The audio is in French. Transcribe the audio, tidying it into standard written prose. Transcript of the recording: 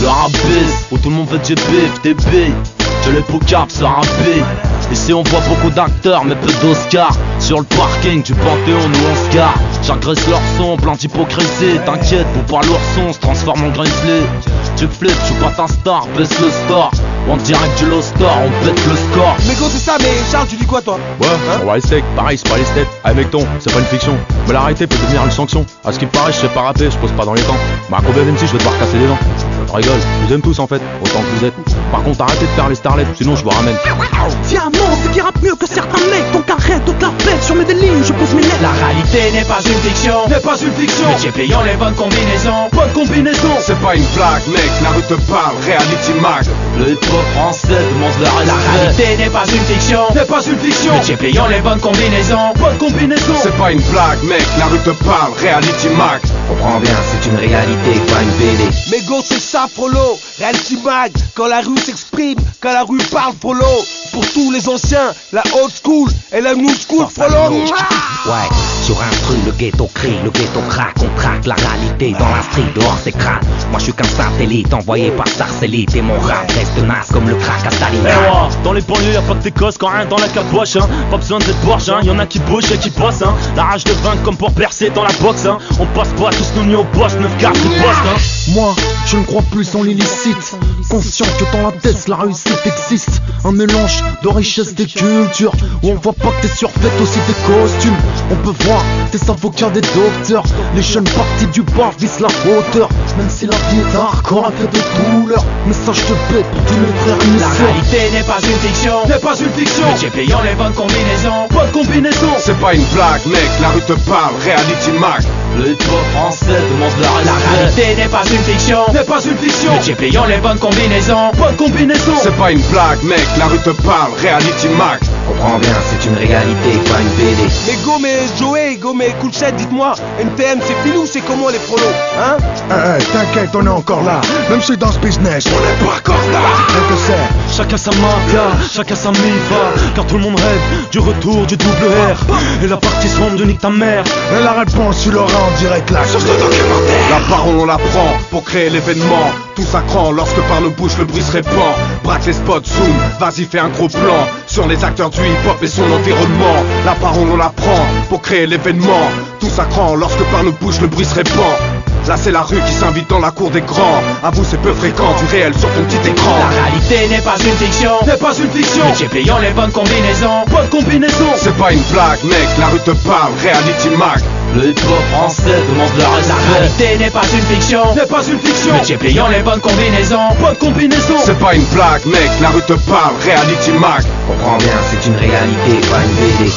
le rap bise, où tout le monde veut du bif, des billes. Je les poucards sur un beat. Ici on voit beaucoup d'acteurs mais peu d'Oscars. Sur le parking du Panthéon nous on se gare. J'agresse leur son, plein d'hypocrisie. T'inquiète, pour pas l'ourson, se transforme en grizzly. Tu flippes, tu pas ta star, baisse le store. En direct du Lost Star, on pète le score. Mais gros c'est ça, mais Charles tu dis quoi toi? Ouais, on va les steaks, pareil c'est pas les steaks. Avec ton, c'est pas une fiction. Mais l'arrêter peut devenir une sanction. À ce qui paraît, je sais pas rapper, je pose pas dans les temps. Bah combien d'MC je vais devoir casser les dents? Je rigole, je vous aime tous en fait, autant que vous êtes. Par contre arrêtez de faire les starlets, sinon je vous ramène. Tiens non, c'est qui rappe mieux que certains mecs. Donc arrête de te la pète, sur mes lignes, je pose mes lettres. La réalité n'est pas une fiction, N'est pas une fiction, mais j'ai payant les bonnes combinaisons. bonne combinaison. C'est pas une blague, mec, la rue te parle, reality mag. Le hip-hop français demande le La respect. réalité n'est pas une fiction, N'est pas une fiction, mais j'ai payant les bonnes combinaisons. bonne combinaison. C'est pas une blague, mec, la rue te parle, reality mag. Comprends bien, c'est une réalité, pas une BD. Mais go c'est ça Frollo, reality mag. Quand la rue s'exprime, quand la rue parle Frollo. Pour tous les anciens, la old school et la new school Frollo. Ouais, sur un truc, le ghetto crie, le ghetto craque, on traque la réalité dans la street, dehors c'est crade. Moi je suis qu'un satellite envoyé par Sarcellite et mon rap reste naze comme le crack à Eh Stalingrad. ouais, dans les banlieues y'a pas que des gosses quand rien dans la caboche hein. Pas besoin d'être Porsche hein, y'en a qui bougent et qui bossent hein. La rage de vaincre comme pour percer dans la boxe hein. On passe pas tous nos nuits au boss, 9 cartes de poste hein. Moi, je ne crois plus en l'illicite. Conscient que dans la tête, la réussite existe. Un mélange de richesse des cultures, où on voit pas que t'es surfait aussi des costumes. On peut voir des avocats, des docteurs. Les jeunes partis du bar visent la hauteur. Même si la vie est hardcore, elle fait de douleur. Message de paix pour tous mes frères et mes La sœurs. réalité n'est pas une fiction, N'est pas une fiction, mais j'ai payant les bonnes combinaisons. bonne combinaison. C'est pas une blague, mec, la rue te parle, reality mag. Le hip-hop français demande le La respect. réalité n'est pas une fiction, N'est pas une fiction, mais j'ai payant les bonnes combinaisons. bonne combinaison. C'est pas une blague, mec, la rue te parle, reality mag. Comprends bien, c'est une réalité, pas une BD. Mais go mais Joey, go mais Coolchet, dites-moi, NTM c'est fini ou c'est comment les Frollo, hein? T'inquiète, on est encore là. Même si dans ce business, on n'est pas encore là. Qu'est-ce que c'est? Chacun sa mafia, chacun sa mifa. Car tout le monde rêve du retour du double R. Et la partie sombre de nique ta mère. Et la réponse, tu l'auras en direct là. Sur ce documentaire. La parole on la prend pour créer l'événement. Tout s'accrant lorsque par nos bouches le bruit se répand. Braque les spots, zoom, vas-y fais un gros plan sur les acteurs du hip-hop et son environnement. La parole on la prend pour créer l'événement. Tout s'accrant lorsque par nos bouches le bruit se répand. Là c'est la rue qui s'invite dans la cour des grands. À vous c'est peu fréquent, du réel sur ton petit écran. La réalité n'est pas une fiction, N'est pas une fiction, mais j'ai payant les bonnes combinaisons. bonne combinaison. C'est pas une blague, mec, la rue te parle, reality mag. Le hip-hop français demande le La respect. réalité n'est pas une fiction, N'est pas une fiction, mais j'ai payant les bonnes combinaisons. bonne combinaison. C'est pas une blague, mec, la rue te parle, reality mag. Comprends bien, c'est une réalité, pas une BD.